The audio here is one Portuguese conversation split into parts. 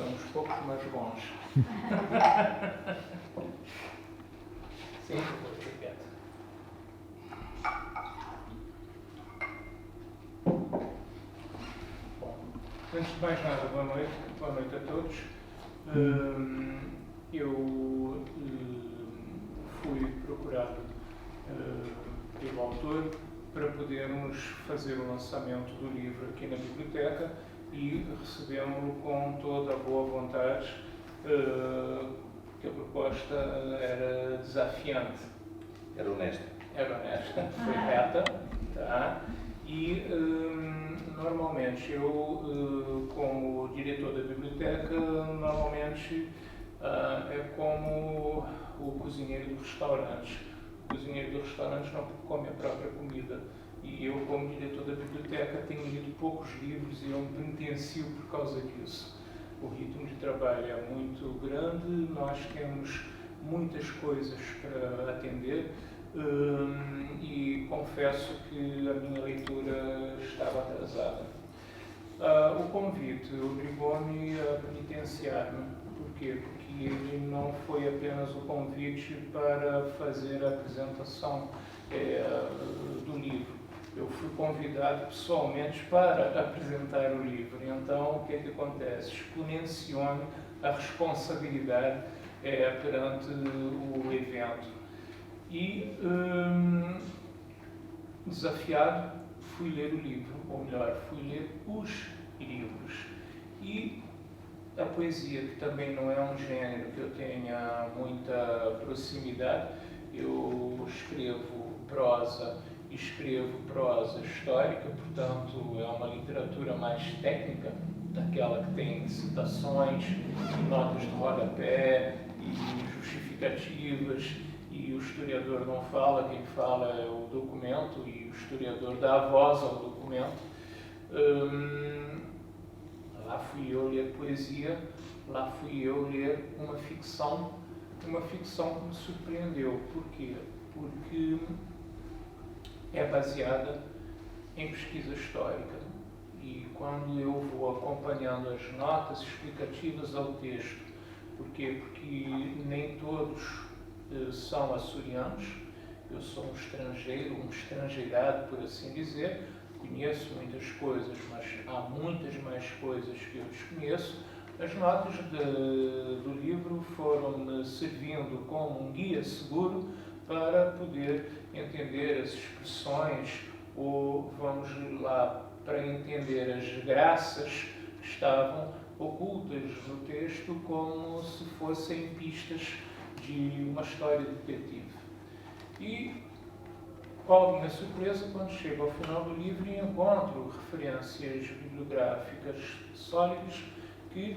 Somos poucos, mas bons. Sim, vou ficar quieto. Bom, antes de mais nada, boa noite a todos. Eu fui procurado pelo autor para podermos fazer o lançamento do livro aqui na biblioteca e recebemos-lo com toda a boa vontade, que a proposta era desafiante. Era honesta. Era honesta, foi reta, tá? E normalmente eu, como diretor da biblioteca, normalmente é como o cozinheiro do restaurante. O cozinheiro do restaurante não come a própria comida. E eu, como diretor da biblioteca, tenho lido poucos livros e eu me penitencio por causa disso. O ritmo de trabalho é muito grande, nós temos muitas coisas para atender e confesso que a minha leitura estava atrasada. O convite obrigou-me a penitenciar-me. Porquê? Porque ele não foi apenas o convite para fazer a apresentação do livro. Eu fui convidado pessoalmente para apresentar o livro. Então, o que é que acontece? Exponenciou-me a responsabilidade perante o evento. E, desafiado, fui ler o livro, ou melhor, fui ler os livros. E a poesia, que também não é um gênero que eu tenha muita proximidade, eu escrevo prosa histórica, portanto é uma literatura mais técnica, daquela que tem citações, notas de rodapé e justificativas, e o historiador não fala, quem fala é o documento, e o historiador dá voz ao documento. Lá fui eu ler poesia, lá fui eu ler uma ficção que me surpreendeu. Por quê? Porque é baseada em pesquisa histórica. E quando eu vou acompanhando as notas explicativas ao texto, porquê? Porque nem todos são açorianos, eu sou um estrangeiro, um estrangeirado, por assim dizer, conheço muitas coisas, mas há muitas mais coisas que eu desconheço. As notas do livro foram-me servindo como um guia seguro para poder entender as expressões, ou, vamos lá, para entender as graças que estavam ocultas no texto, como se fossem pistas de uma história de detetive. E qual a minha surpresa quando chego ao final do livro e encontro referências bibliográficas sólidas que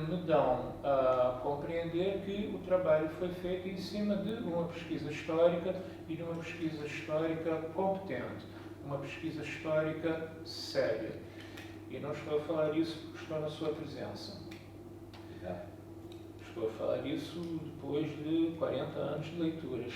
me dão a compreender que o trabalho foi feito em cima de uma pesquisa histórica e de uma pesquisa histórica competente, uma pesquisa histórica séria. E não estou a falar isso porque estou na sua presença. Estou a falar isso depois de 40 anos de leituras,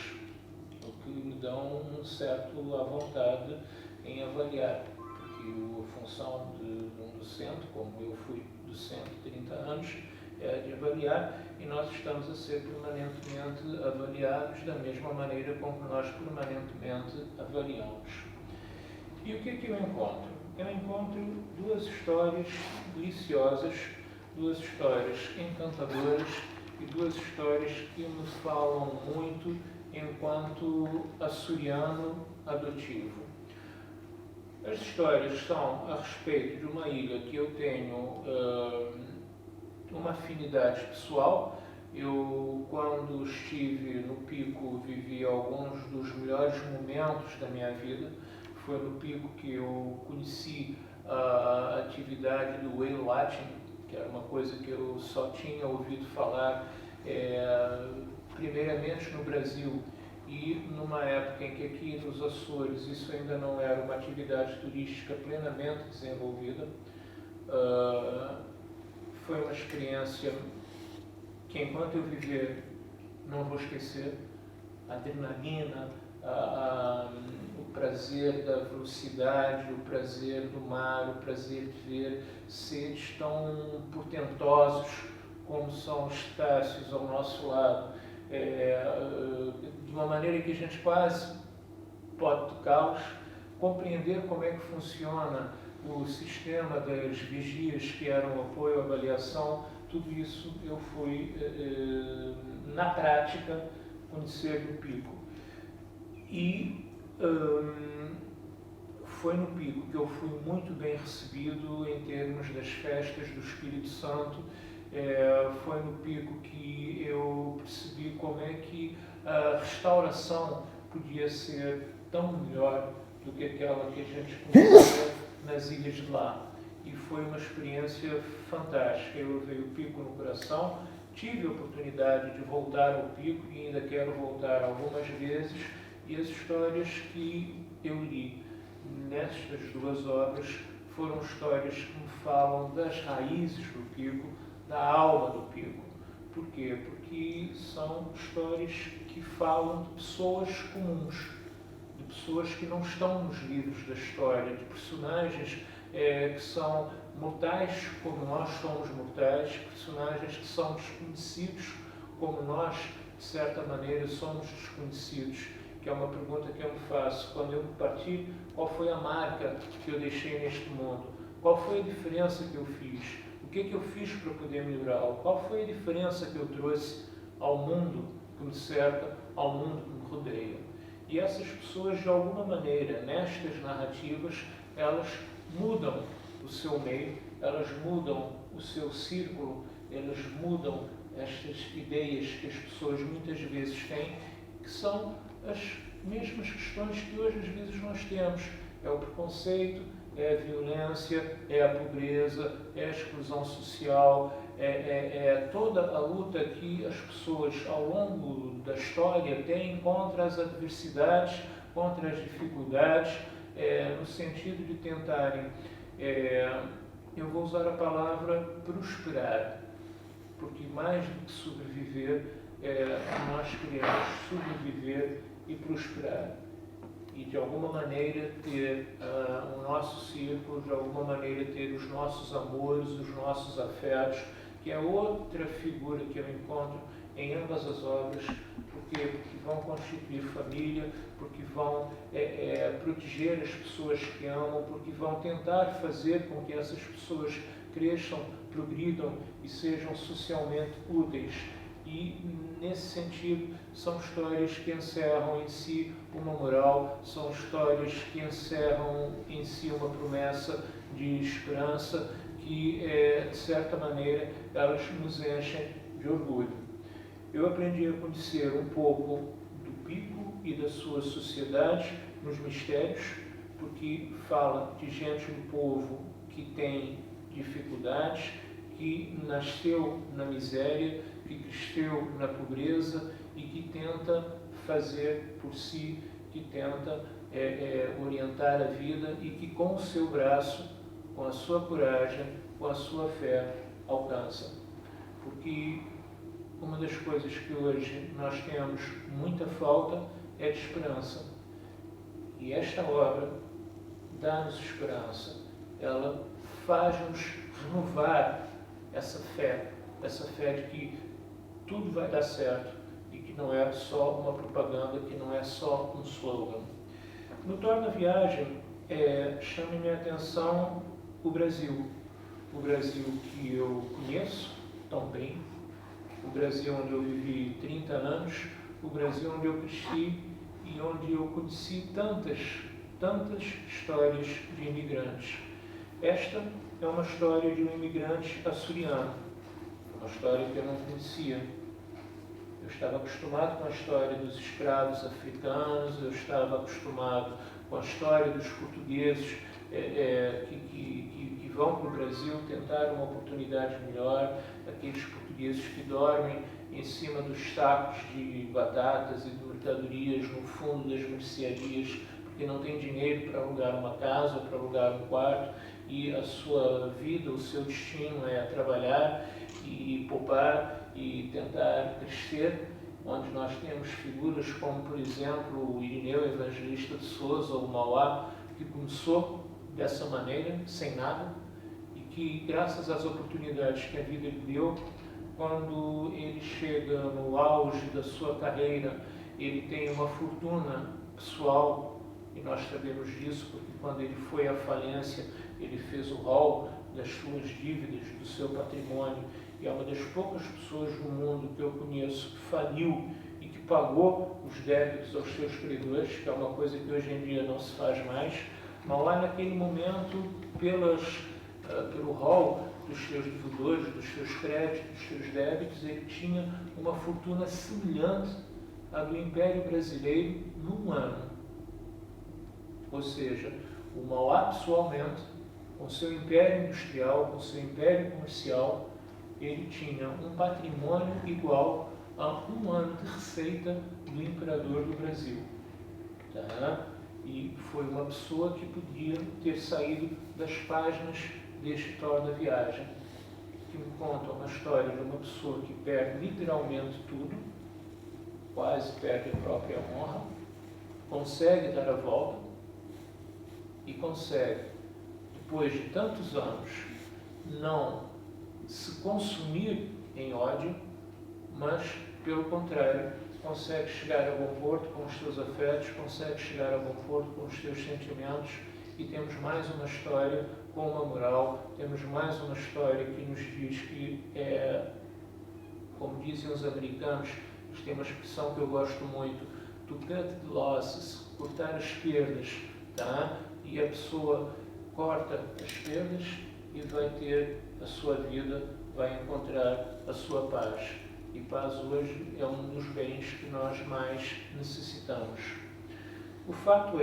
o que me dão um certo à vontade em avaliar, porque a função de um docente, como eu fui docente 30 anos, é de avaliar, e nós estamos a ser permanentemente avaliados da mesma maneira como nós permanentemente avaliamos. E o que é que eu encontro? Eu encontro duas histórias deliciosas, duas histórias encantadoras e duas histórias que me falam muito enquanto açoriano adotivo. As histórias são a respeito de uma ilha que eu tenho uma afinidade pessoal. Eu, quando estive no Pico, vivi alguns dos melhores momentos da minha vida. Foi no Pico que eu conheci a atividade do whale watching, que era uma coisa que eu só tinha ouvido falar primeiramente no Brasil, e numa época em que aqui nos Açores isso ainda não era uma atividade turística plenamente desenvolvida. Foi uma experiência que, enquanto eu viver, não vou esquecer. A adrenalina, o prazer da velocidade, o prazer do mar, o prazer de ver seres tão portentosos como são os cetáceos ao nosso lado, de uma maneira que a gente quase pode tocá-los, compreender como é que funciona o sistema das vigias que eram apoio à avaliação. Tudo isso eu fui, na prática, conhecer no Pico. E foi no Pico que eu fui muito bem recebido em termos das festas do Espírito Santo. Foi no Pico que eu percebi como é que a restauração podia ser tão melhor do que aquela que a gente conhecia nas ilhas de lá. E foi uma experiência fantástica. Eu levei o Pico no coração, tive a oportunidade de voltar ao Pico e ainda quero voltar algumas vezes, e as histórias que eu li nestas duas obras foram histórias que me falam das raízes do Pico, da alma do Pico. Por quê? Porque são histórias que falam de pessoas comuns, de pessoas que não estão nos livros da história, de personagens que são mortais como nós somos mortais, personagens que são desconhecidos como nós, de certa maneira, somos desconhecidos. Que é uma pergunta que eu me faço. Quando eu parti, qual foi a marca que eu deixei neste mundo? Qual foi a diferença que eu fiz? O que eu fiz para poder melhorá-lo? Qual foi a diferença que eu trouxe ao mundo que me cerca, ao mundo que me rodeia? E essas pessoas, de alguma maneira, nestas narrativas, elas mudam o seu meio, elas mudam o seu círculo, elas mudam estas ideias que as pessoas muitas vezes têm, que são as mesmas questões que hoje às vezes nós temos. É o preconceito, é a violência, é a pobreza, é a exclusão social, é toda a luta que as pessoas ao longo da história têm contra as adversidades, contra as dificuldades, no sentido de tentarem, eu vou usar a palavra prosperar, porque mais do que sobreviver, nós queremos sobreviver e prosperar. E de alguma maneira ter o nosso círculo, de alguma maneira ter os nossos amores, os nossos afetos, que é outra figura que eu encontro em ambas as obras. Porque vão constituir família, porque vão proteger as pessoas que amam, porque vão tentar fazer com que essas pessoas cresçam, progridam e sejam socialmente úteis. E, nesse sentido, são histórias que encerram em si uma moral, são histórias que encerram em si uma promessa de esperança que, de certa maneira, elas nos enchem de orgulho. Eu aprendi a conhecer um pouco do Pico e da sua sociedade nos mistérios, porque fala de gente do povo que tem dificuldades, que nasceu na miséria, que cresceu na pobreza e que tenta fazer por si, que tenta orientar a vida e que com o seu braço, com a sua coragem, com a sua fé, alcança. Porque uma das coisas que hoje nós temos muita falta é de esperança. E esta obra dá-nos esperança. Ela faz-nos renovar essa fé de que tudo vai dar certo e que não é só uma propaganda, que não é só um slogan. No Torna a Viagem, chama-me a atenção o Brasil que eu conheço tão bem, o Brasil onde eu vivi 30 anos, o Brasil onde eu cresci e onde eu conheci tantas histórias de imigrantes. Esta é uma história de um imigrante açoriano, uma história que eu não conhecia. Eu estava acostumado com a história dos escravos africanos, eu estava acostumado com a história dos portugueses que vão para o Brasil tentar uma oportunidade melhor, aqueles portugueses que dormem em cima dos sacos de batatas e de mercadorias no fundo das mercearias, porque não têm dinheiro para alugar uma casa, para alugar um quarto, e a sua vida, o seu destino é trabalhar e poupar e tentar crescer onde nós temos figuras como, por exemplo, o Irineu Evangelista de Souza, ou o Mauá, que começou dessa maneira, sem nada, e que, graças às oportunidades que a vida lhe deu, quando ele chega no auge da sua carreira, ele tem uma fortuna pessoal, e nós sabemos disso porque quando ele foi à falência, ele fez o rol das suas dívidas, do seu patrimônio, e é uma das poucas pessoas no mundo que eu conheço que faliu e que pagou os débitos aos seus credores, que é uma coisa que hoje em dia não se faz mais. Mas lá naquele momento, pelo rol dos seus devedores, dos seus créditos, dos seus débitos, ele tinha uma fortuna semelhante à do Império Brasileiro num ano. Ou seja, o Mauá pessoalmente, com seu império industrial, com seu império comercial, ele tinha um patrimônio igual a um ano de receita do imperador do Brasil. Tá? E foi uma pessoa que podia ter saído das páginas deste Torna Viagem, que me conta uma história de uma pessoa que perde literalmente tudo, quase perde a própria honra, consegue dar a volta e consegue, depois de tantos anos, não se consumir em ódio, mas, pelo contrário, consegue chegar a bom porto com os seus afetos, consegue chegar a bom porto com os seus sentimentos, e temos mais uma história com uma moral, temos mais uma história que nos diz que como dizem os americanos, eles têm uma expressão que eu gosto muito, to cut the losses, cortar as perdas, tá? E a pessoa corta as perdas e vai ter a sua vida, vai encontrar a sua paz. E paz hoje é um dos bens que nós mais necessitamos. O fato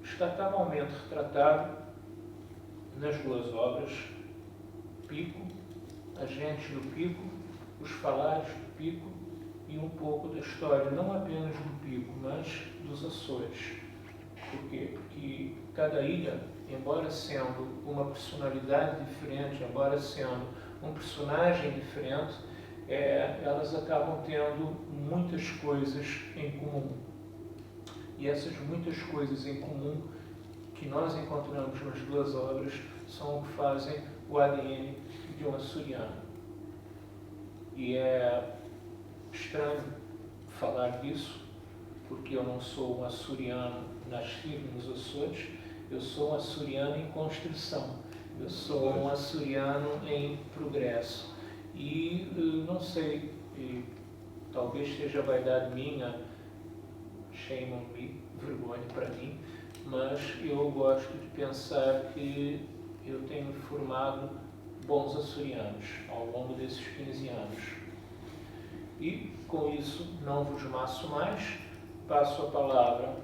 está cabalmente retratado nas duas obras, Pico, Agentes do Pico, Os Falares do Pico e um pouco da história, não apenas do Pico, mas dos Açores. Por quê? Porque cada ilha, embora sendo uma personalidade diferente, embora sendo um personagem diferente, elas acabam tendo muitas coisas em comum. E essas muitas coisas em comum que nós encontramos nas duas obras são o que fazem o ADN de um açoriano. E é estranho falar disso, porque eu não sou um açoriano nascido nos Açores, eu sou um açoriano em construção, eu sou um açoriano em progresso. E não sei, talvez seja vaidade minha, shame on me, vergonha para mim, mas eu gosto de pensar que eu tenho formado bons açorianos ao longo desses 15 anos. E com isso não vos maço mais, passo a palavra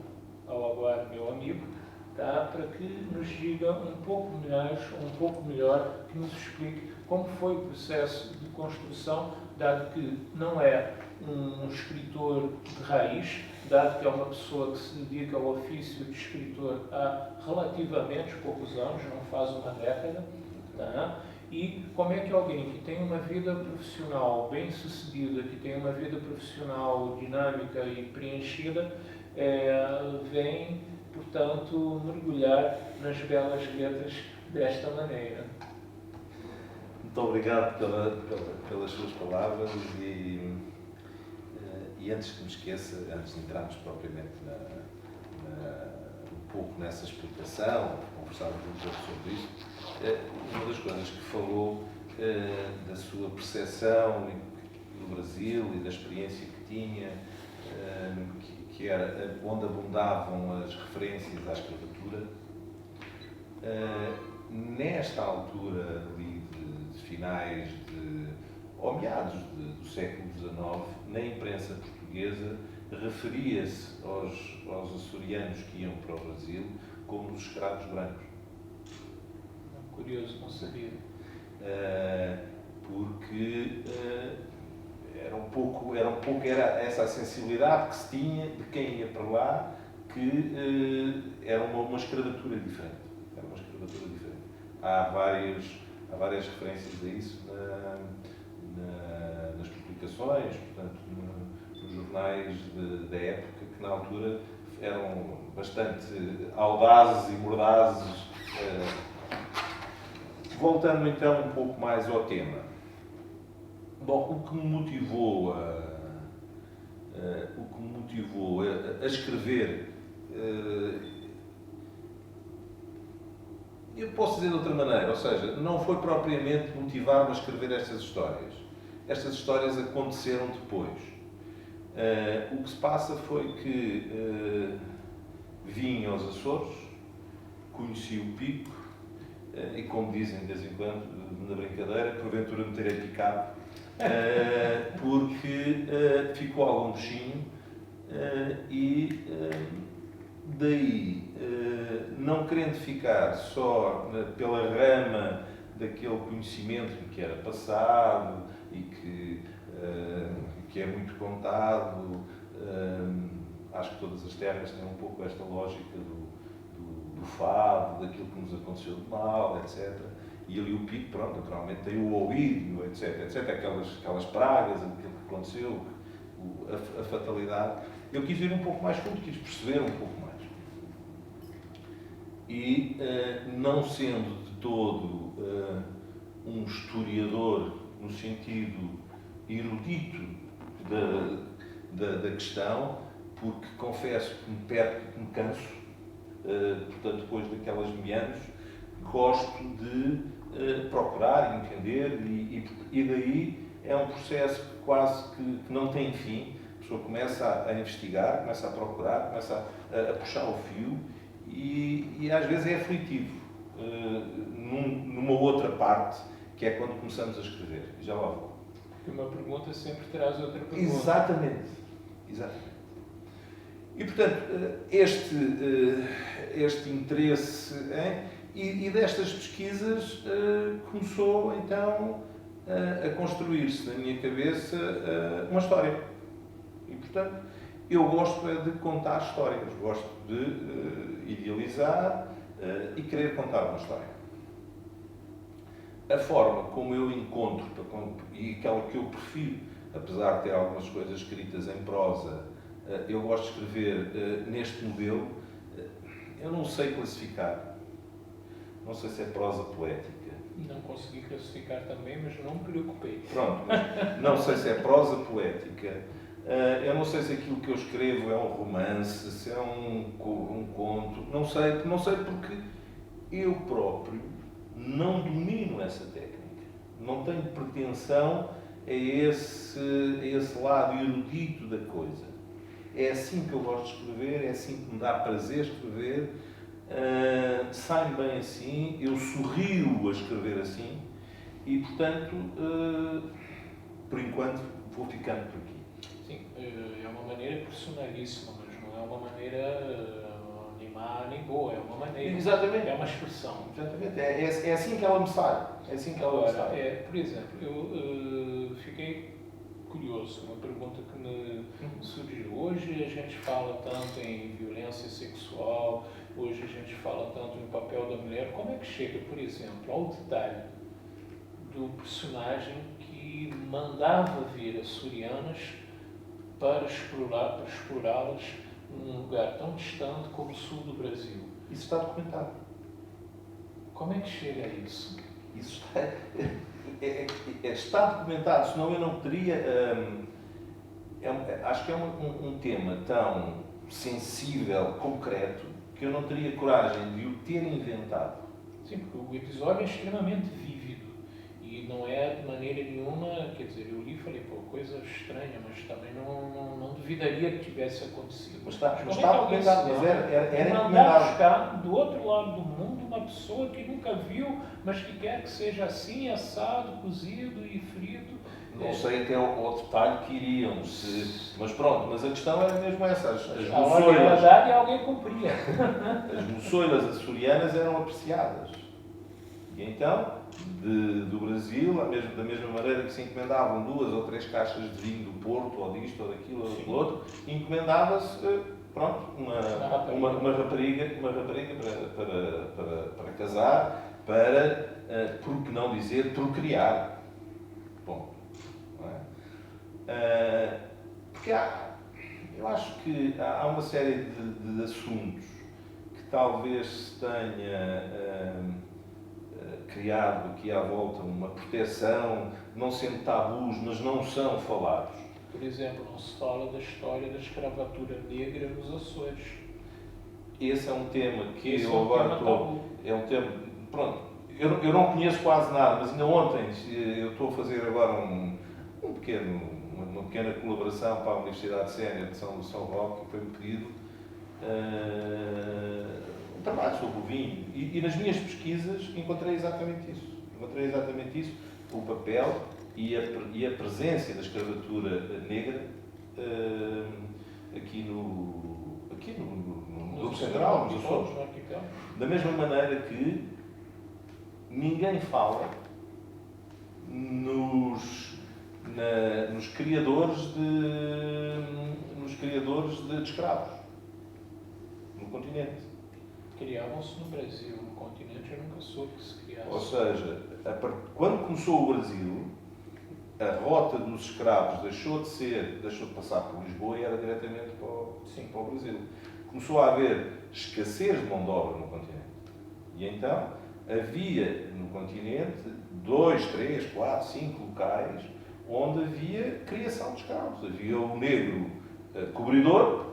ao agora meu amigo, tá, para que nos diga um pouco melhor, que nos explique como foi o processo de construção, dado que não é um escritor de raiz, dado que é uma pessoa que se dedica ao ofício de escritor há relativamente poucos anos, não faz uma década, tá? E como é que alguém que tem uma vida profissional bem sucedida, que tem uma vida profissional dinâmica e preenchida, vem, portanto, mergulhar nas belas letras desta maneira. Muito obrigado pelas suas palavras e antes que me esqueça, antes de entrarmos propriamente um pouco nessa explicação, conversarmos um pouco sobre isto, uma das coisas que falou da sua percepção do Brasil e da experiência que tinha, que era onde abundavam as referências à escravatura, nesta altura ali de finais ou meados do século XIX, na imprensa portuguesa, referia-se aos açorianos que iam para o Brasil como os escravos brancos. Curioso, não sabia. Porque era essa a sensibilidade que se tinha de quem ia para lá, que era uma escravatura diferente. Era uma escravatura diferente. Há várias referências a isso nas publicações, portanto, nos jornais da época, que na altura eram bastante audazes e mordazes. Voltando então um pouco mais ao tema. Bom, o que me motivou a escrever, eu posso dizer de outra maneira, ou seja, não foi propriamente motivar-me a escrever estas histórias. Estas histórias aconteceram depois. O que se passa foi que vim aos Açores, conheci o Pico, e como dizem de vez em quando, na brincadeira, porventura me terei picado, porque ficou algum bichinho, e daí, não querendo ficar só pela rama daquele conhecimento que era passado e que é muito contado, acho que todas as terras têm um pouco esta lógica do fado, daquilo que nos aconteceu de mal, etc. E ali o Pico, pronto, naturalmente tem o ouído, etc. Aquelas pragas, aquilo que aconteceu, a fatalidade. Eu quis ir um pouco mais fundo, quis perceber um pouco mais. E, não sendo de todo um historiador no sentido erudito da questão, porque confesso que me perco, que me canso, portanto, depois daquelas meandros, gosto de procurar, entender, e daí é um processo que quase que não tem fim. A pessoa começa a investigar, começa a procurar, começa a puxar o fio, e às vezes é aflitivo, numa outra parte, que é quando começamos a escrever. Já lá vou. Porque uma pergunta sempre traz outra pergunta. Exatamente. E, portanto, este interesse e destas pesquisas começou, então, a construir-se na minha cabeça uma história. E, portanto, eu gosto de contar histórias, gosto de idealizar e querer contar uma história. A forma como eu encontro, e aquela que eu prefiro, apesar de ter algumas coisas escritas em prosa, eu gosto de escrever neste modelo. Eu não sei classificar, não sei se é prosa poética. Não consegui classificar também, mas não me preocupei. Pronto, mas não sei se é prosa poética. Eu não sei se aquilo que eu escrevo é um romance, se é um conto. Não sei porque eu próprio não domino essa técnica. Não tenho pretensão a esse lado erudito da coisa. É assim que eu gosto de escrever, é assim que me dá prazer escrever, sai-me bem assim, eu sorrio a escrever assim e, portanto, por enquanto, vou ficando por aqui. Sim, é uma maneira personalíssima, mas não é uma maneira nem má nem boa, é uma maneira. Exatamente. É uma expressão. Exatamente. É assim que ela me sai. É assim que ela me sai. Por exemplo, eu fiquei curioso, uma pergunta que me surgiu. Hoje a gente fala tanto em violência sexual, hoje a gente fala tanto no papel da mulher. Como é que chega, por exemplo, ao detalhe do personagem que mandava vir açorianas para explorá-las num lugar tão distante como o sul do Brasil? Isso está documentado. Como é que chega a isso? Isso está documentado, senão eu não teria. Acho que é um tema tão sensível, concreto, que eu não teria coragem de o ter inventado. Sim, porque o episódio é extremamente vívido e não é de maneira nenhuma, quer dizer, eu li e falei, pô, coisa estranha, mas também não duvidaria que tivesse acontecido. Mas está documentado, mas era mandar buscar do outro lado do mundo uma pessoa que nunca viu, mas que quer que seja assim, assado, cozido e frito. Não sei até o detalhe que iriam, mas pronto, mas a questão era mesmo essa. As moçoilas, e alguém cumpria. As moçoilas açorianas eram apreciadas. E então, do Brasil, da mesma maneira que se encomendavam 2 ou 3 caixas de vinho do Porto, ou disto, ou daquilo, ou daquilo outro, encomendava-se, pronto, uma rapariga para casar, para, por que não dizer, procriar. Bom, não é? Porque há eu acho que há uma série de assuntos que talvez se tenha criado aqui à volta uma proteção, não sendo tabus, mas não são falados. Por exemplo, não se fala da história da escravatura negra nos Açores. Esse é um tema que Esse eu é um agora tema estou... tabu. É um tema... Pronto, eu não conheço quase nada, mas ainda ontem eu estou a fazer agora uma pequena colaboração para a Universidade Sénior de São Roque, que foi-me pedido um trabalho sobre o vinho. E nas minhas pesquisas encontrei exatamente isso. O papel e a presença da escravatura negra aqui no Grupo Central, nos Açores. Da mesma maneira que ninguém fala nos criadores de escravos no continente. Criavam-se no Brasil, no continente eu nunca soube que se criasse. Ou seja, quando começou o Brasil, a rota dos escravos deixou de passar por Lisboa e era diretamente para o Brasil. Começou a haver escassez de mão de obra no continente. E então havia no continente 2, 3, 4, 5 locais onde havia criação de escravos. Havia o negro cobridor,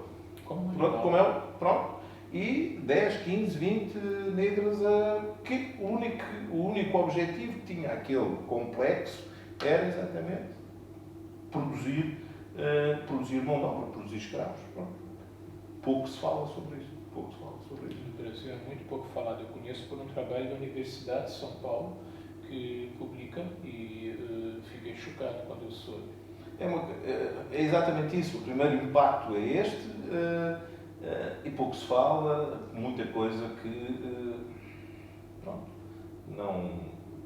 e 10, 15, 20 negras que o único objetivo que tinha aquele complexo era exatamente produzir mão de obra, produzir escravos. Pronto. Pouco se fala sobre isso. No Brasil é muito pouco falado. Eu conheço por um trabalho da Universidade de São Paulo que publica e fiquei chocado quando eu soube. É exatamente isso. O primeiro impacto é este e pouco se fala, muita coisa que não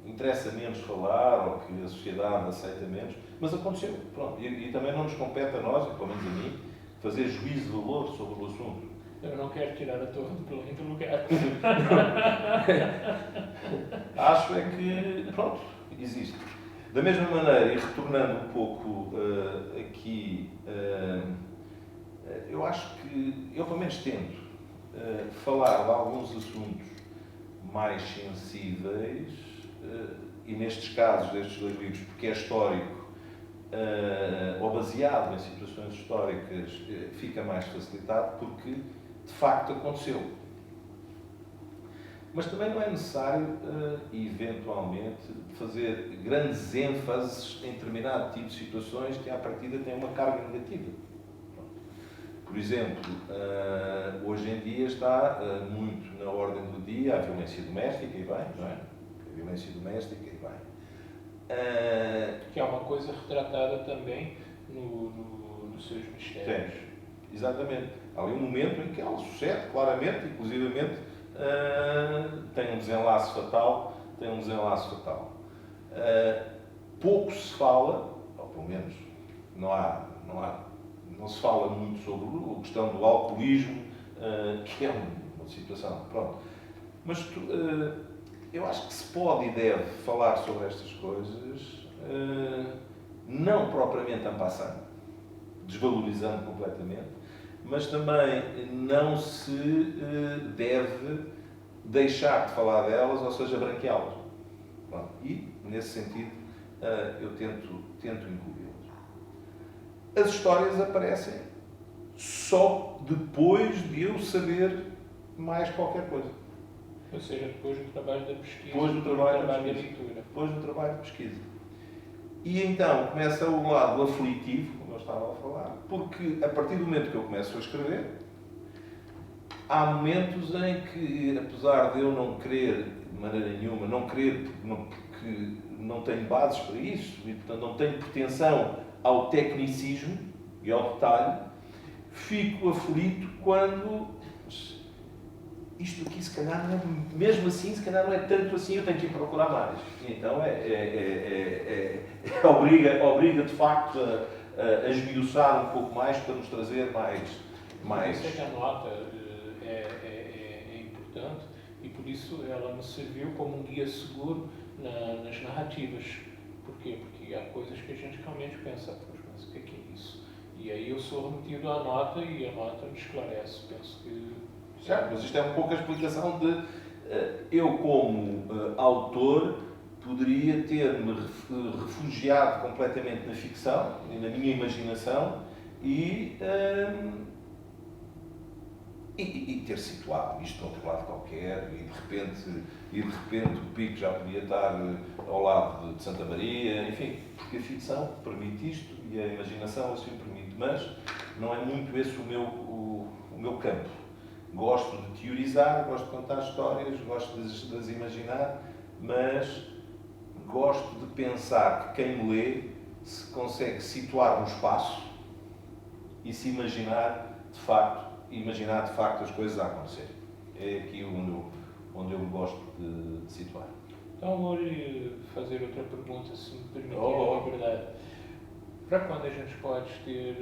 interessa menos falar ou que a sociedade aceita menos, mas aconteceu. Pronto. E também não nos compete a nós, e pelo menos a mim, fazer juízo de valor sobre o assunto. Eu não quero tirar a Torre do Belém do lugar. Acho é que, pronto, existe. Da mesma maneira, e retornando um pouco aqui, eu acho que, eu pelo menos tento falar de alguns assuntos mais sensíveis, e nestes casos destes dois livros, porque é histórico, ou baseado em situações históricas, fica mais facilitado, porque de facto aconteceu. Mas também não é necessário, eventualmente, fazer grandes ênfases em determinado tipo de situações que, à partida, têm uma carga negativa. Por exemplo, hoje em dia está muito na ordem do dia a violência doméstica, e bem, não é? A violência doméstica, e bem. Que é uma coisa retratada também nos seus mistérios. Tem, exatamente. Há ali um momento em que ela sucede, claramente, inclusivamente, tem um desenlace fatal. Pouco se fala, ou pelo menos não se fala muito sobre a questão do alcoolismo, que é uma situação. Pronto. Mas eu acho que se pode e deve falar sobre estas coisas, não propriamente en passant, desvalorizando completamente, mas também não se deve deixar de falar delas, ou seja, branqueá-las. E, nesse sentido, eu tento incluí-las. As histórias aparecem só depois de eu saber mais qualquer coisa. Ou seja, depois do trabalho da pesquisa, Depois do trabalho da leitura. Depois do trabalho de pesquisa. E então começa o lado aflitivo, como eu estava a falar, porque a partir do momento que eu começo a escrever, há momentos em que, apesar de eu não querer, de maneira nenhuma, porque não tenho bases para isso, e portanto não tenho pretensão ao tecnicismo e ao detalhe, fico aflito quando isto aqui, se calhar, não é, mesmo assim, se calhar não é tanto assim, eu tenho que ir procurar mais. E então obriga de facto a esmiuçar um pouco mais para nos trazer mais. Isso é que a nota é importante e por isso ela nos serviu como um guia seguro nas narrativas. Por quê? Porque há coisas que a gente realmente pensa, mas o que é isso? E E aí eu sou remetido à nota e a nota me esclarece. Penso que... Certo, mas isto é um pouco a explicação de eu, como autor, poderia ter-me refugiado completamente na ficção e na minha imaginação e ter situado isto de outro lado qualquer e de repente o Pico já podia estar ao lado de Santa Maria, enfim, porque a ficção permite isto e a imaginação assim o permite, mas não é muito esse o meu campo. Gosto de teorizar, gosto de contar histórias, gosto de as imaginar, mas gosto de pensar que quem me lê se consegue situar no espaço e se imaginar de facto as coisas a acontecer. É aqui onde eu gosto de situar. Então vou-lhe fazer outra pergunta, se me permitir a liberdade. Para quando a gente pode ter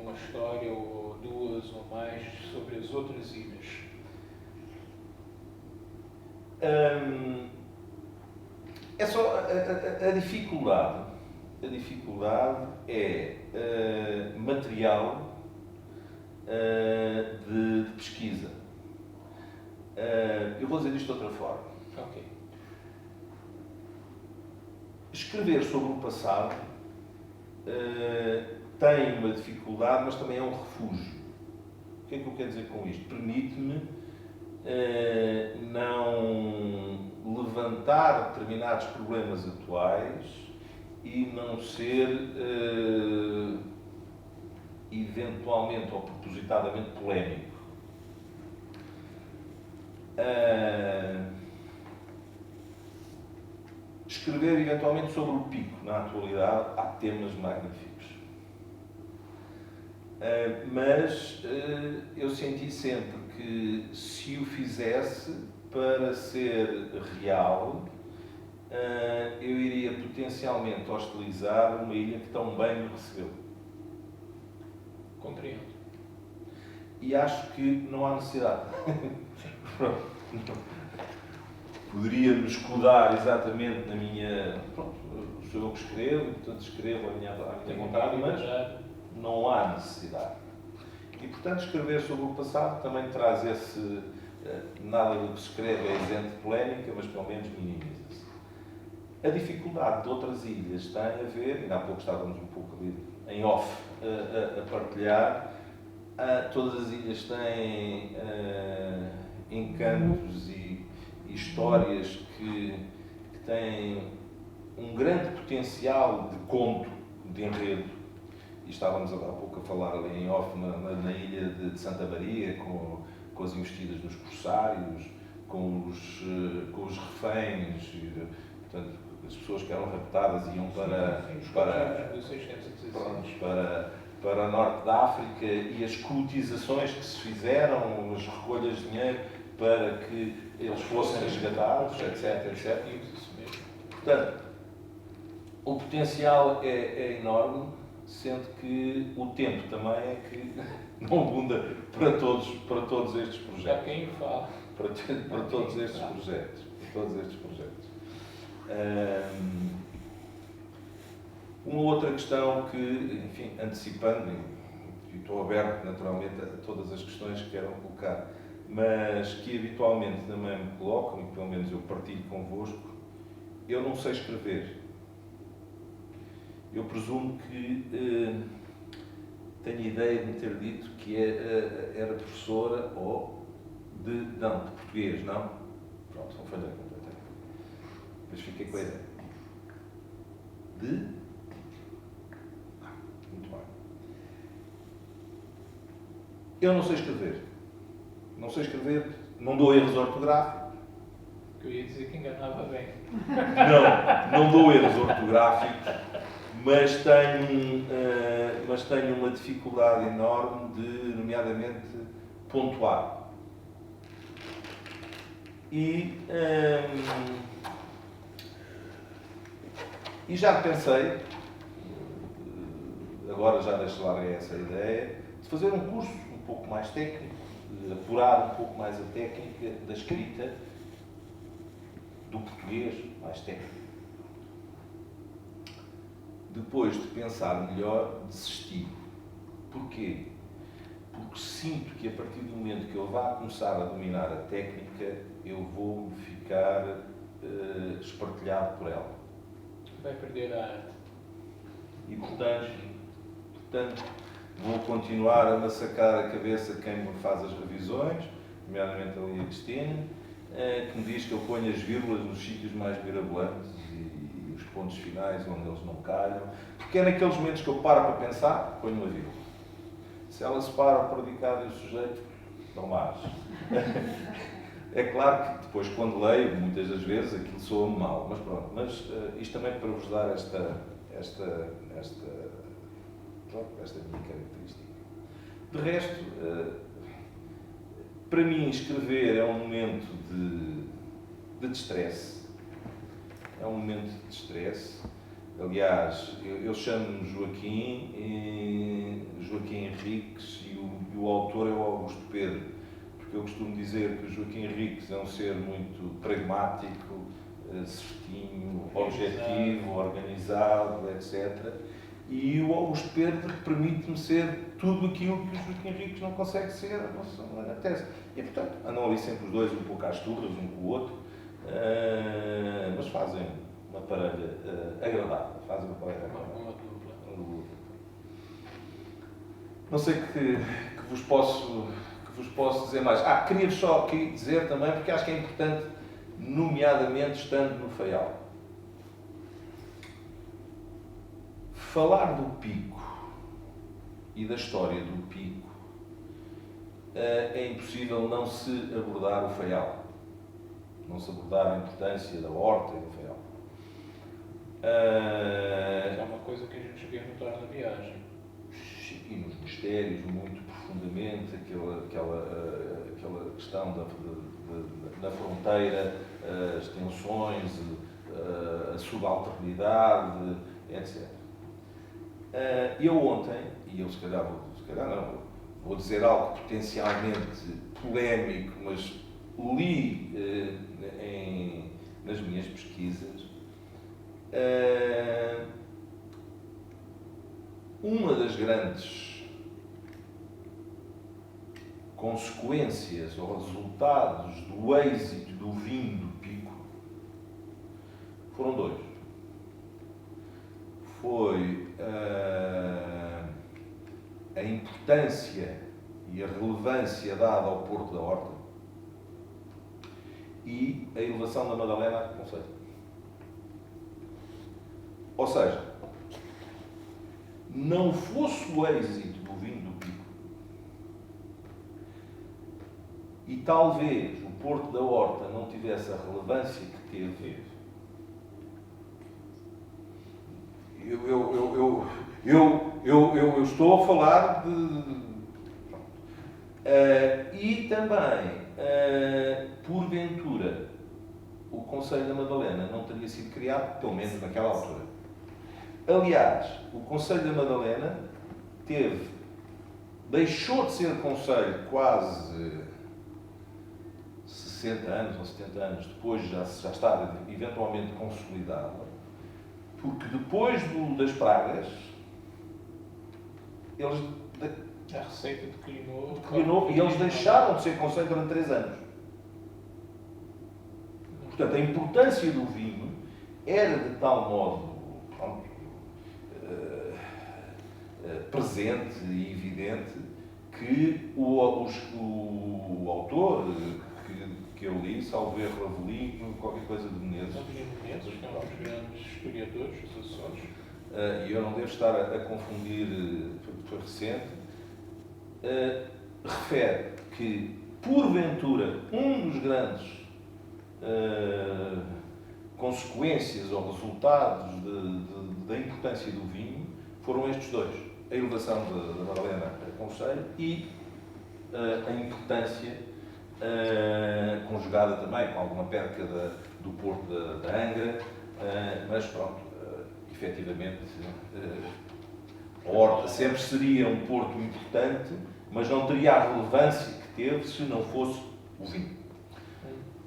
uma história ou duas ou mais sobre as outras ilhas? É só a dificuldade. A dificuldade é material de pesquisa. Eu vou dizer isto de outra forma. Ok. Escrever sobre o passado tem uma dificuldade, mas também é um refúgio. O que é que eu quero dizer com isto? Permite-me não levantar determinados problemas atuais e não ser eventualmente ou propositadamente polémico. Escrever eventualmente sobre o Pico, na atualidade, há temas magníficos. Mas eu senti sempre que se o fizesse para ser real, eu iria potencialmente hostilizar uma ilha que tão bem me recebeu. Compreendo. E acho que não há necessidade. Poderia-me escudar exatamente na minha... Pronto, sou eu que escrevo, portanto escrevo à minha vontade, mas não há necessidade. E, portanto, escrever sobre o passado também traz esse... Nada do que se escreve é isento de polémica, mas pelo menos minimiza-se. A dificuldade de outras ilhas tem a ver, ainda há pouco estávamos um pouco ali em off a partilhar, todas as ilhas têm encantos e histórias que têm um grande potencial de conto, de enredo. E estávamos há pouco a falar ali em off na ilha de Santa Maria, com as investidas nos corsários, com os reféns, portanto, as pessoas que eram raptadas iam para norte da África e as cultizações que se fizeram, as recolhas de dinheiro para que eles fossem resgatados, etc. Portanto, o potencial é enorme, sendo que o tempo também é que não abunda para todos estes projetos. Já quem fala. Para todos estes projetos. Uma outra questão que, enfim, antecipando, e estou aberto naturalmente a todas as questões que queiram colocar, mas que habitualmente também me colocam, e pelo menos eu partilho convosco, eu não sei escrever. Eu presumo que tenho a ideia de me ter dito que era professora de português, não? Pronto, não falhei completamente. Depois fiquei com a ideia. Muito bem. Eu não sei escrever. Não sei escrever, não dou erros ortográficos. Eu ia dizer que enganava bem. Não dou erros ortográficos, mas tenho uma dificuldade enorme de, nomeadamente, pontuar. E já pensei, agora já deixo larga essa ideia, de fazer um curso um pouco mais técnico, de apurar um pouco mais a técnica da escrita do português, mais técnico. depois de pensar melhor, desisti. Porquê? Porque sinto que a partir do momento que eu vá começar a dominar a técnica, eu vou ficar espartilhado por ela. Vai perder a arte. E portanto, vou continuar a massacrar a cabeça quem me faz as revisões, nomeadamente ali a Cristina, que me diz que eu ponho as vírgulas nos sítios mais mirabolantes e os pontos finais onde eles não calham, porque é naqueles momentos que eu paro para pensar, ponho uma vírgula. Se ela separa o predicado e o sujeito, não mais. É claro que depois, quando leio, muitas das vezes, aquilo soa-me mal, mas pronto. Mas isto também para vos dar esta minha característica. De resto, para mim, escrever é um momento de estresse. É um momento de estresse. Aliás, eu chamo-me Joaquim Henriques e o autor é o Augusto Pedro, porque eu costumo dizer que o Joaquim Henriques é um ser muito pragmático, certinho, objetivo, organizado, etc. E o Augusto Pedro permite-me ser tudo aquilo que o Joaquim Henriques não consegue ser na tese. E, portanto, andam ali sempre os dois um pouco às turras, um com o outro, mas fazem uma parelha agradável. Fazem uma parelha agradável. Uma dupla. Não sei que vos posso dizer mais. Queria só aqui dizer também, porque acho que é importante, nomeadamente estando no Faial. Falar do Pico e da história do Pico é impossível não se abordar o Faial. Não se abordar a importância da horta e do Faial. É uma coisa que a gente vê notar na viagem. E nos mistérios, muito profundamente, aquela questão da fronteira, as tensões, a subalternidade, etc. Eu ontem, e eu se calhar não, vou dizer algo potencialmente polémico, mas li nas minhas pesquisas, uma das grandes consequências ou resultados do êxito do vinho do Pico foram dois. Foi a importância e a relevância dada ao Porto da Horta e a elevação da Madalena a conceito. Ou seja, não fosse o êxito do vinho do Pico e talvez o Porto da Horta não tivesse a relevância que teve, eu estou a falar e também, porventura, o Conselho da Madalena não teria sido criado, pelo menos naquela altura. Aliás, o Conselho da Madalena deixou de ser Conselho quase 60 anos ou 70 anos depois de já estar eventualmente consolidado, porque depois das pragas, A receita declinou e eles deixaram de ser Conselho durante 3 anos. Portanto, a importância do vinho era de tal modo presente e evidente que o autor que eu li, salvo erro, Avelino, qualquer coisa de Menezes, que é um dos grandes historiadores, os Açores. E eu não devo estar a confundir, foi recente, refere que, porventura, um dos grandes consequências ou resultados da importância do vinho foram estes dois: a elevação da Madalena a Conselho e a importância conjugada também com alguma perca do Porto da Angra, mas pronto, efetivamente a Horta sempre seria um porto importante, mas não teria a relevância que teve se não fosse o vinho.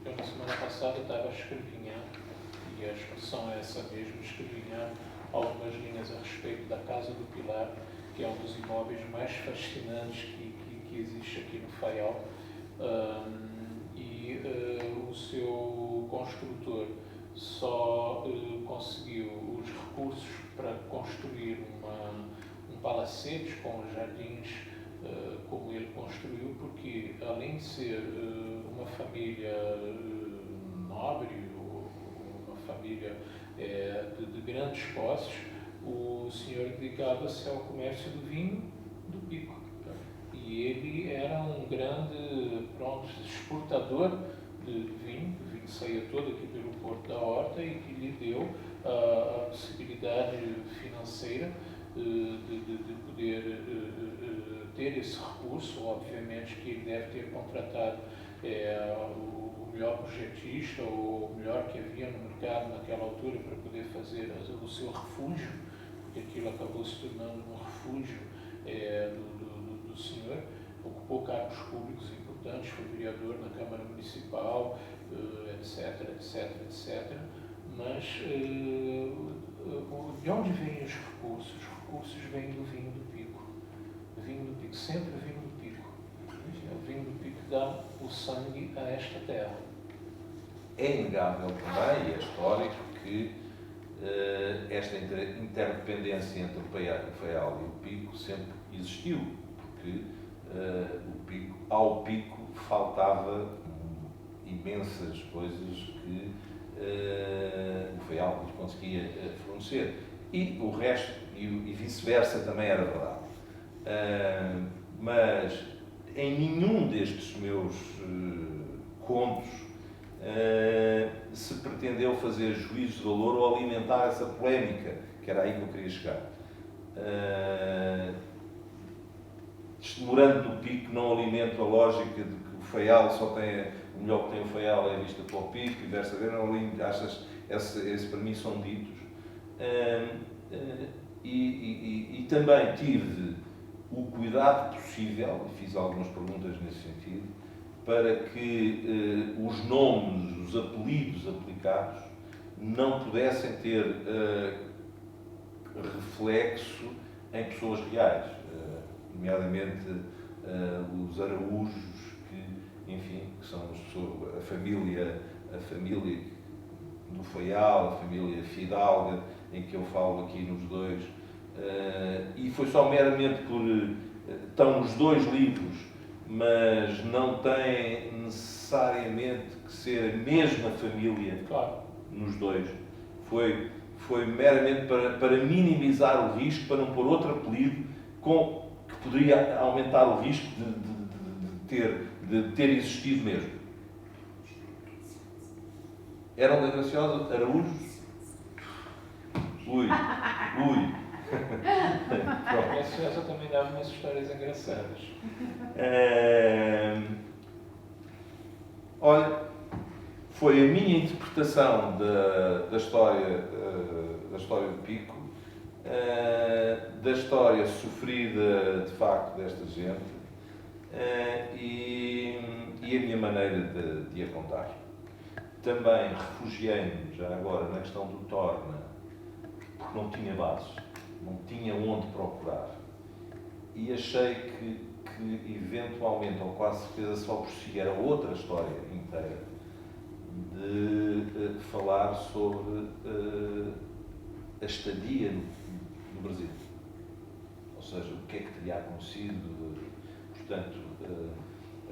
Eu na semana passada estava a escrevinhar, e a expressão é essa mesmo, escrevinhar, algumas linhas a respeito da Casa do Pilar, que é um dos imóveis mais fascinantes que existe aqui no Faial. O seu construtor só conseguiu os recursos para construir um palacete com os jardins como ele construiu, porque além de ser uma família nobre, uma família de grandes posses, o senhor dedicava-se ao comércio do vinho do Pico. E ele era um grande exportador de vinho. O vinho saía todo aqui pelo Porto da Horta e que lhe deu a possibilidade financeira de poder ter esse recurso. Obviamente que ele deve ter contratado o melhor projetista ou o melhor que havia no mercado naquela altura para poder fazer o seu refúgio, porque aquilo acabou se tornando um refúgio do senhor. Ocupou cargos públicos importantes, foi vereador na Câmara Municipal, etc, etc, etc. Mas de onde vêm os recursos? Os recursos vêm do vinho do Pico. O vinho do Pico, sempre o vinho do Pico. O vinho do Pico dá o sangue a esta terra. É inegável também, e é histórico, que esta interdependência entre o Faial e o Pico sempre existiu, porque ao Pico faltava imensas coisas que o Faial lhe conseguia fornecer. E o resto, e vice-versa, também era verdade. Mas em nenhum destes meus contos se pretendeu fazer juízo de valor ou alimentar essa polémica, que era aí que eu queria chegar. Morando no Pico, não alimento a lógica de que o Faial só tem, o melhor que tem o Faial é a vista para o Pico, e versa ver, não alimento, achas, esse para mim são ditos. E também tive o cuidado possível, e fiz algumas perguntas nesse sentido, para que os nomes, os apelidos aplicados não pudessem ter reflexo em pessoas reais, nomeadamente os Araújos, que, enfim, que são a família do Faial, a família Fidalga, em que eu falo aqui nos dois, e foi só meramente por... estão os dois livros, mas não tem necessariamente que ser a mesma família, claro, nos dois. Foi meramente para minimizar o risco, para não pôr outro apelido que poderia aumentar o risco de ter existido mesmo. Eram da Graciosa Araújo? Ui. A Graciosa também dava umas histórias engraçadas. Olha, foi a minha interpretação da história do Pico, da história sofrida de facto desta gente, e a minha maneira de a contar. Também refugiei-me já agora na questão do Torna, porque não tinha bases, não tinha onde procurar, e achei que eventualmente, ou quase certeza só por si, era outra história inteira de falar sobre a estadia no Brasil. Ou seja, o que é que teria acontecido. Portanto,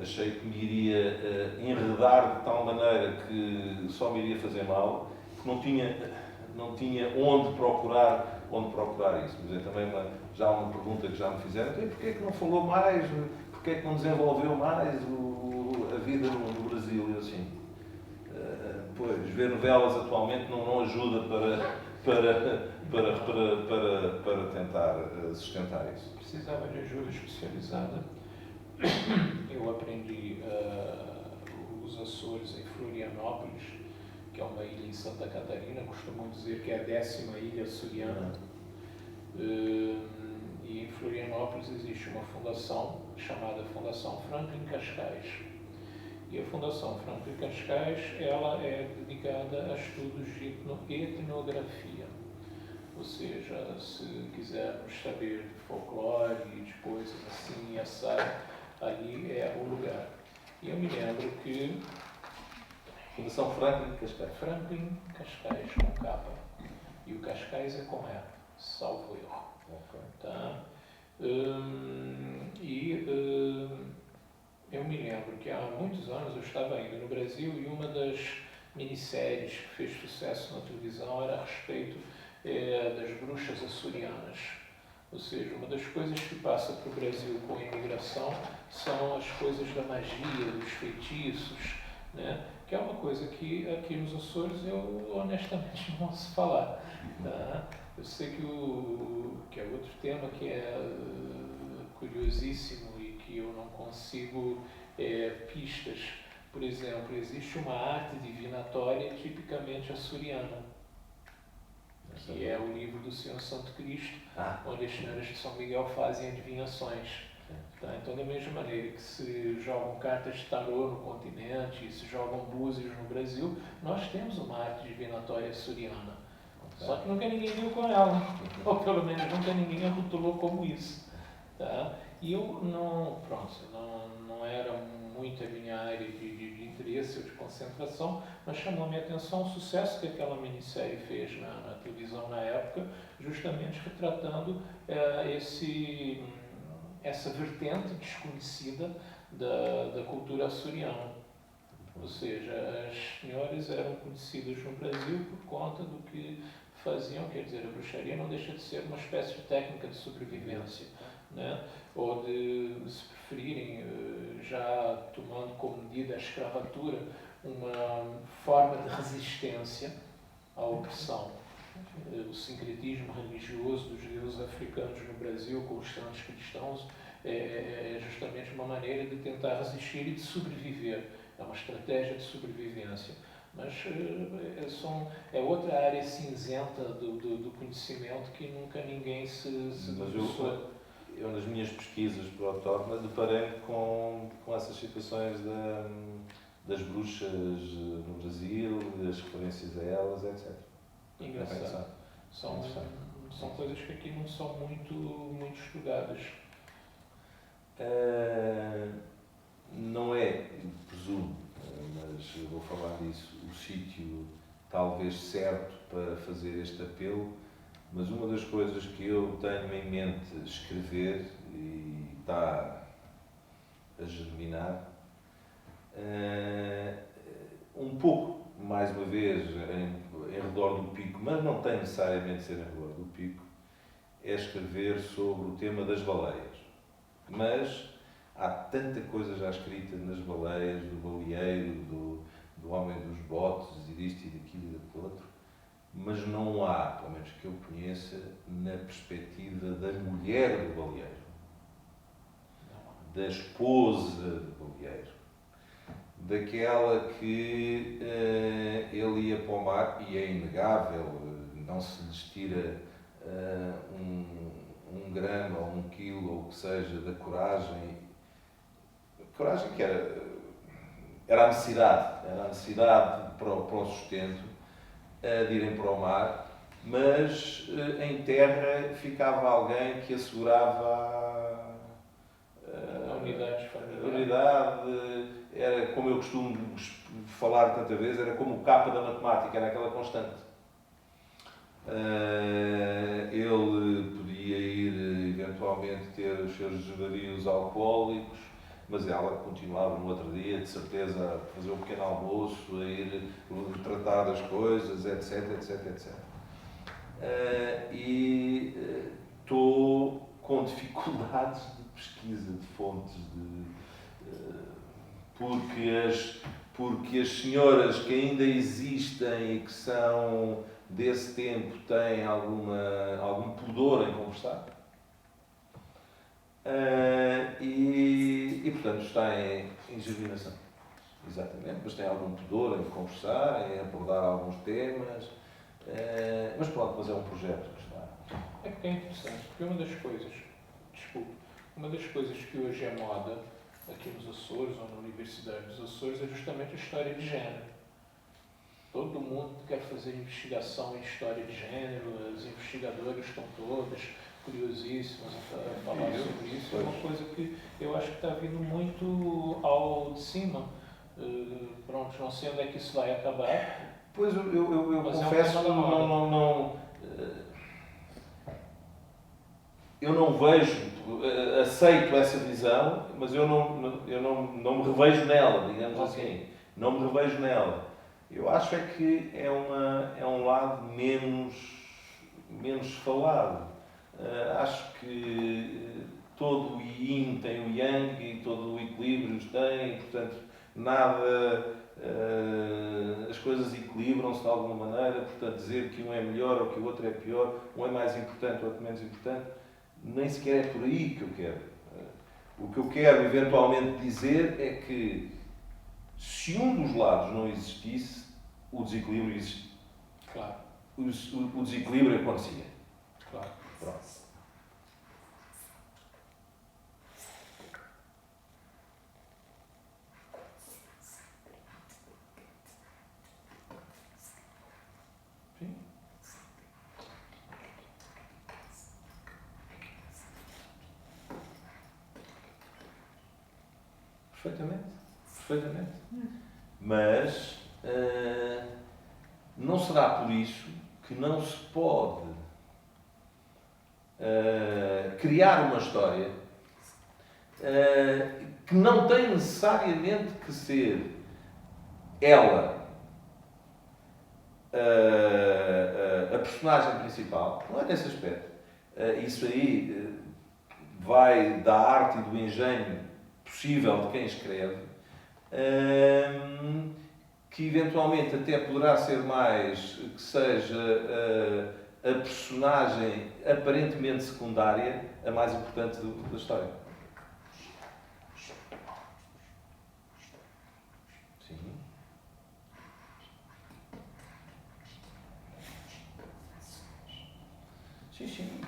achei que me iria enredar de tal maneira que só me iria fazer mal, porque não tinha onde procurar isso. Mas é também já uma pergunta que já me fizeram: então, porquê é que não falou mais, porquê é que não desenvolveu mais a vida no Brasil? E assim, pois, ver novelas atualmente não ajuda para tentar sustentar isso. Precisava de ajuda especializada. Eu aprendi os Açores em Florianópolis, que é uma ilha em Santa Catarina. Costumam dizer que é a 10ª ilha açoriana. E em Florianópolis existe uma fundação chamada Fundação Franklin Cascais. E a Fundação Franklin Cascais, ela é dedicada a estudos de etnografia. Ou seja, se quisermos saber de folclore e de coisas assim e assado, ali é o lugar. E eu me lembro que Fundação Franklin Cascais. Franklin Cascais com capa. E o Cascais é com R, salvo erro. Ok. Tá? Eu me lembro que há muitos anos eu estava ainda no Brasil e uma das minisséries que fez sucesso na televisão era a respeito das bruxas açorianas. Ou seja, uma das coisas que passa para o Brasil com a imigração são as coisas da magia, dos feitiços, né? Que é uma coisa que aqui nos Açores eu honestamente não ouço falar. Tá? Eu sei que é outro tema que é curiosíssimo e que eu não consigo pistas. Por exemplo, existe uma arte divinatória tipicamente açoriana, que é o livro do Senhor Santo Cristo, onde as senhoras de São Miguel fazem adivinhações. Tá? Então, da mesma maneira que se jogam cartas de tarô no continente e se jogam búzios no Brasil, nós temos uma arte divinatória açoriana. Só que nunca ninguém viu com ela, ou pelo menos nunca ninguém a rotulou como isso. Tá? E eu não era muito a minha área de interesse ou de concentração, mas chamou a minha atenção o sucesso que aquela minissérie fez na televisão na época, justamente retratando essa vertente desconhecida da cultura açoriana. Ou seja, as senhoras eram conhecidas no Brasil por conta do que faziam, quer dizer, a bruxaria não deixa de ser uma espécie de técnica de sobrevivência, né? Ou de, se preferirem, já tomando como medida a escravatura, uma forma de resistência à opressão. O sincretismo religioso dos deuses africanos no Brasil com os santos cristãos é justamente uma maneira de tentar resistir e de sobreviver. É uma estratégia de sobrevivência. Mas é outra área cinzenta do conhecimento que nunca ninguém se debruçou. Eu, nas minhas pesquisas para o Torna, deparei-me com essas situações das bruxas no Brasil, das referências a elas, etc. Engraçado. São coisas que aqui não são muito estudadas. Não é, presumo, mas eu vou falar disso, o sítio talvez certo para fazer este apelo, mas uma das coisas que eu tenho em mente escrever e está a germinar, um pouco, mais uma vez, em redor do Pico, mas não tem necessariamente de ser em redor do Pico, é escrever sobre o tema das baleias. Mas há tanta coisa já escrita nas baleias, do baleeiro, do homem dos botes, e disto e daquilo e daquilo outro, mas não há, pelo menos que eu conheça, na perspectiva da mulher do baleeiro, da esposa do baleeiro, daquela que ele ia para o mar, e é inegável, não se lhes tira um grama ou 1 quilo, ou o que seja, da coragem que era a necessidade para o sustento, de irem para o mar, mas em terra ficava alguém que assegurava A unidade familiar. A unidade era, como eu costumo falar tanta vez, era como o capa da matemática, era aquela constante. Ele podia ir, eventualmente, ter os seus desvarios alcoólicos, mas ela continuava no outro dia, de certeza, a fazer um pequeno almoço, a ir tratar das coisas, etc, etc, etc. Estou com dificuldades de pesquisa de fontes, porque as senhoras que ainda existem e que são desse tempo têm algum pudor em conversar. Portanto, está em germinação. Exatamente, mas tem algum pudor em conversar, em abordar alguns temas. Mas pronto, mas é um projeto que está. É porque é interessante, porque uma das coisas que hoje é moda aqui nos Açores ou na Universidade dos Açores é justamente a história de género. Todo todo mundo quer fazer investigação em história de gênero, as investigadoras estão todas curiosíssimas a falar sobre isso. É uma coisa que eu acho que está vindo muito ao de cima. Pronto, não sei onde é que isso vai acabar. Pois eu Mas confesso é que um eu não vejo, aceito essa visão, mas eu não me revejo nela, digamos assim. Não me revejo nela. Eu acho é que é um lado menos falado. Acho que todo o yin tem o yang e todo o equilíbrio os tem, portanto, nada. As coisas equilibram-se de alguma maneira, portanto, dizer que um é melhor ou que o outro é pior, um é mais importante ou outro menos importante, nem sequer é por aí que eu quero. O que eu quero eventualmente dizer é que se um dos lados não existisse, o desequilíbrio existia. Claro. O desequilíbrio acontecia. Claro. Pronto. Sim. Perfeitamente. Mas não será por isso que não se pode criar uma história que não tem necessariamente que ser ela a personagem principal. Não é nesse aspecto. Isso aí vai da arte e do engenho possível de quem escreve, que eventualmente até poderá ser mais que seja a personagem aparentemente secundária a mais importante da história. Sim. Sim, sim.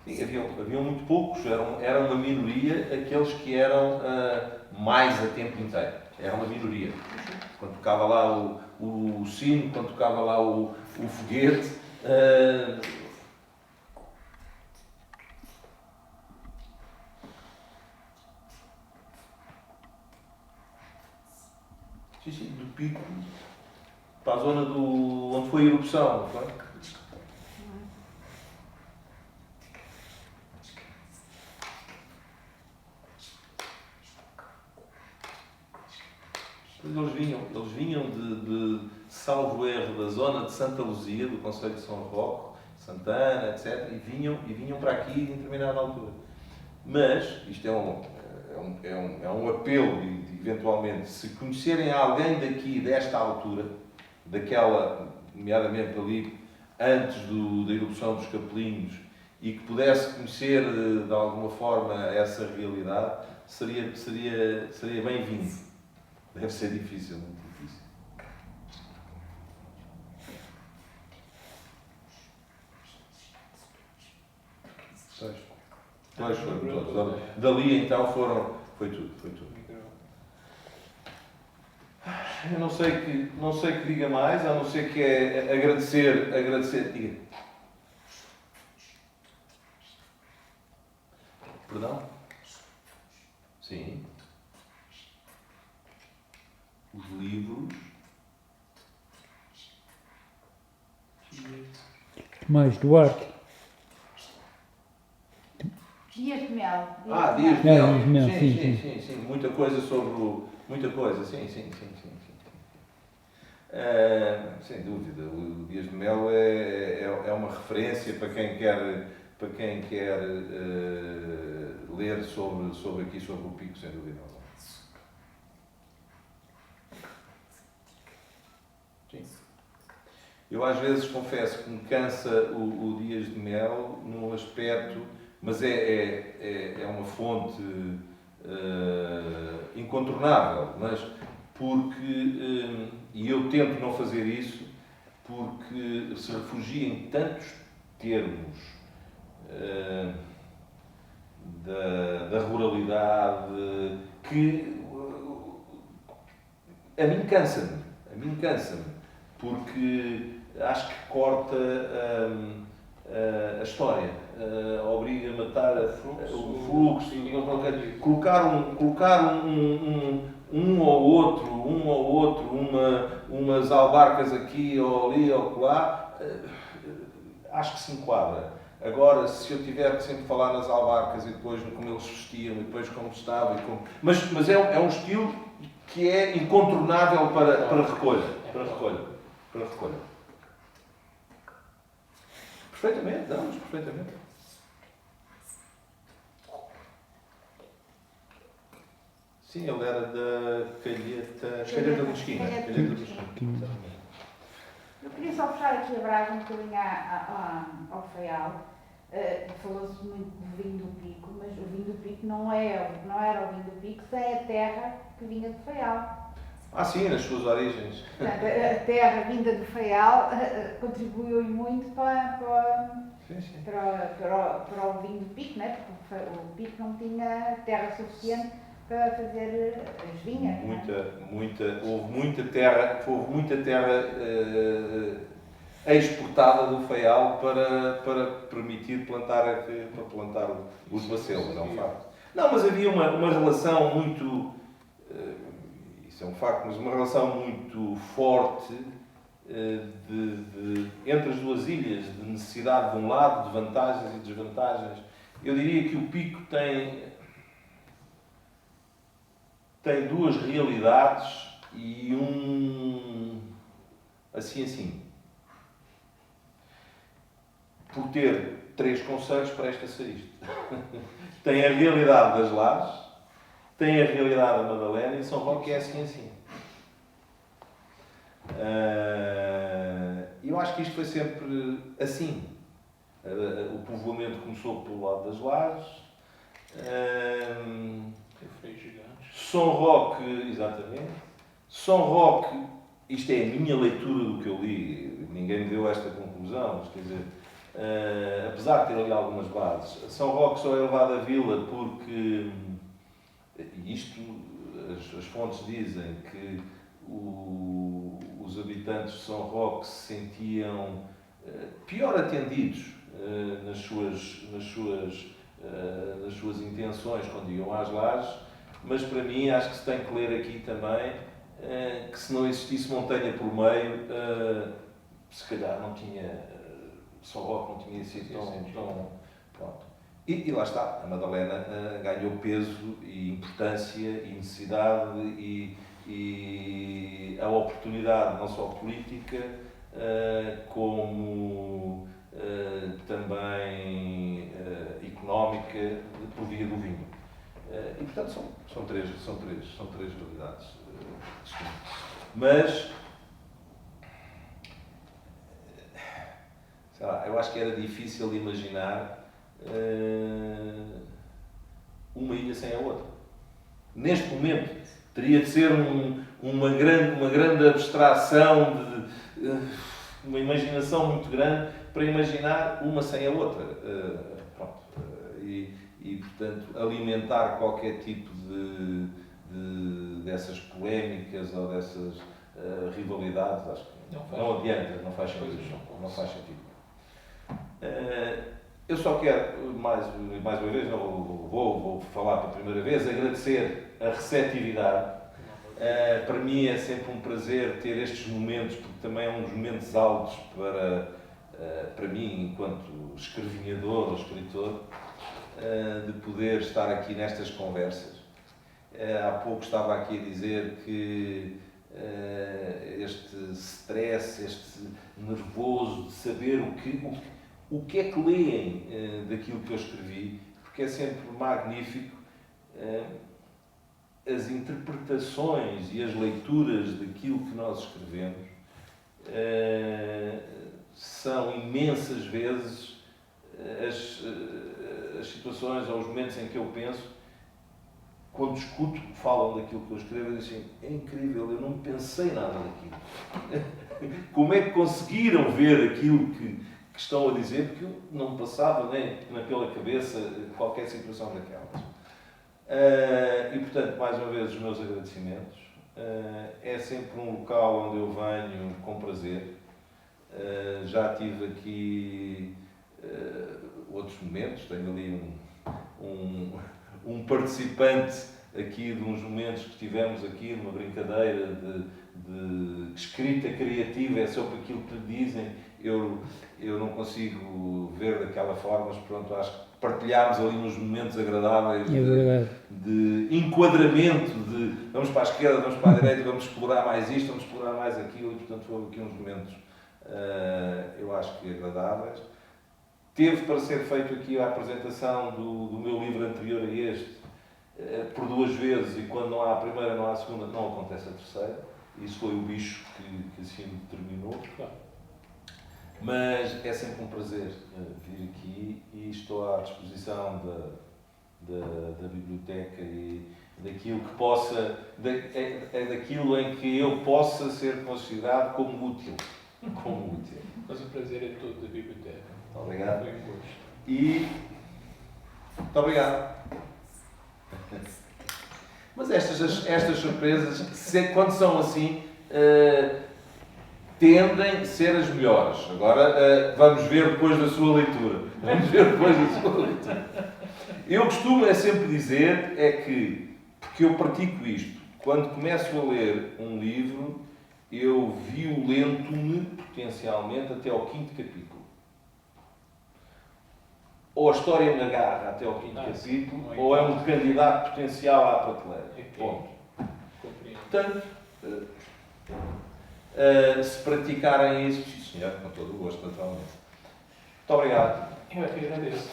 Sim, haviam muito poucos, era uma minoria aqueles que eram mais a tempo inteiro. Era uma minoria. Quando tocava lá o sino, quando tocava lá o foguete. Sim, do pico para a zona onde foi a erupção, não foi? Eles vinham de salvo erro da zona de Santa Luzia, do concelho de São Roque, Santana, etc. E vinham para aqui em determinada altura. Mas, isto é um apelo, e eventualmente, se conhecerem alguém daqui, desta altura, daquela, nomeadamente ali, antes da erupção dos Capelinhos, e que pudesse conhecer de alguma forma essa realidade, seria bem-vindo. Deve ser difícil, muito difícil. Pois foram todos. Dali então foi tudo. Eu não sei que diga mais, a não ser que é agradecer. Diga. Perdão? Sim. Os livros. Tomás Duarte. Dias de Mel. Dias de Mel. Dias de Mel, Sim. Muita coisa sobre muita coisa, sim. Sem dúvida, o Dias de Mel é uma referência para quem quer ler sobre o Pico, sem dúvida. Sim. Eu às vezes confesso que me cansa o Dias de Mel num aspecto, mas é uma fonte incontornável, mas porque, e eu tento não fazer isso, porque se refugia em tantos termos da ruralidade, que a mim cansa-me, porque acho que corta a história, obriga a matar o fluxo, colocar um ou outro, umas albarcas aqui ou ali ou lá, acho que se enquadra. Agora, se eu tiver que sempre falar nas albarcas e depois como eles vestiam e depois como estavam, mas é um estilo que é incontornável para recolha. Perfeitamente, damos perfeitamente. Sim, ele era da Calheta do Esquina. Eu queria só puxar aqui a brasa um bocadinho ao Faial. Falou-se muito do vinho do Pico, mas o vinho do Pico não era o vinho do Pico, sem a terra que vinha do Faial. Sim, nas suas origens. Portanto, a terra vinda do Faial contribuiu muito para o vinho do Pico, né? Porque o Pico não tinha terra suficiente para fazer as vinhas. Houve muita terra exportada do Faial para permitir plantar os bacelos, é um facto. Não, mas havia uma relação muito, isso é um facto, mas uma relação muito forte entre as duas ilhas, de necessidade de um lado, de vantagens e desvantagens. Eu diria que o Pico tem duas realidades e assim. Por ter 3 concelhos, presta-se a isto. Tem a realidade das Lajes, tem a realidade da Madalena e São Roque é assim. Eu acho que isto foi sempre assim. O povoamento começou pelo lado das Lajes. São Roque, exatamente. São Roque, isto é a minha leitura do que eu li, ninguém me deu esta conclusão, mas quer dizer, apesar de ter ali algumas bases, São Roque só é levado à vila porque, as fontes dizem que os habitantes de São Roque se sentiam pior atendidos nas suas intenções quando iam às Lajes, mas para mim acho que se tem que ler aqui também que se não existisse montanha por meio, se calhar não tinha, São Roque não tinha sido tão pronto. E lá está, a Madalena ganhou peso e importância e necessidade e a oportunidade não só política como também económica por via do vinho. E portanto são três realidades distintas. Mas sei lá, eu acho que era difícil imaginar uma ilha sem a outra. Neste momento teria de ser uma grande abstração, uma imaginação muito grande para imaginar uma sem a outra. E portanto, alimentar qualquer tipo dessas polémicas ou dessas rivalidades, acho que não adianta, não faz sentido. Eu só quero, mais uma vez, não vou falar pela primeira vez, agradecer a receptividade. Para mim é sempre um prazer ter estes momentos, porque também é um dos momentos altos para mim, enquanto escrevinhador ou escritor, de poder estar aqui nestas conversas. Há pouco estava aqui a dizer que este stress, este nervoso de saber o que é que leem daquilo que eu escrevi, porque é sempre magnífico as interpretações e as leituras daquilo que nós escrevemos são imensas vezes as situações ou os momentos em que eu penso, quando escuto, falam daquilo que eu escrevo, eu digo assim, é incrível, eu não pensei nada daquilo. Como é que conseguiram ver aquilo que estão a dizer? Porque eu não passava nem pela cabeça qualquer situação daquelas. E, portanto, mais uma vez, os meus agradecimentos. É sempre um local onde eu venho com prazer. Já tive aqui outros momentos, tenho ali um participante aqui de uns momentos que tivemos aqui, numa brincadeira de escrita criativa, é sobre aquilo que lhe dizem. Eu não consigo ver daquela forma, mas pronto, acho que partilhámos ali uns momentos agradáveis de enquadramento, de vamos para a esquerda, vamos para a direita, vamos explorar mais isto, vamos explorar mais aquilo, e portanto foram aqui uns momentos, eu acho que agradáveis. Teve para ser feito aqui a apresentação do meu livro anterior a este, por 2 vezes, e quando não há a primeira, não há a segunda, não acontece a terceira. Isso foi o bicho que assim determinou. Claro. Mas é sempre um prazer vir aqui e estou à disposição da biblioteca e daquilo que possa, daquilo em que eu possa ser considerado como útil. Mas o prazer é todo da biblioteca. Muito obrigado. Foi um gosto. E muito obrigado. Mas estas surpresas, quando são assim, tendem a ser as melhores. Agora vamos ver depois da sua leitura. Eu costumo sempre dizer que, porque eu pratico isto, quando começo a ler um livro, eu violento-me potencialmente até ao 5º capítulo. Ou a história me agarra até ao 5º capítulo, ou é um candidato potencial à prateleira. Ponto. Portanto, se praticarem isso, sim senhor, com todo o gosto, naturalmente. Muito obrigado. Eu é que agradeço.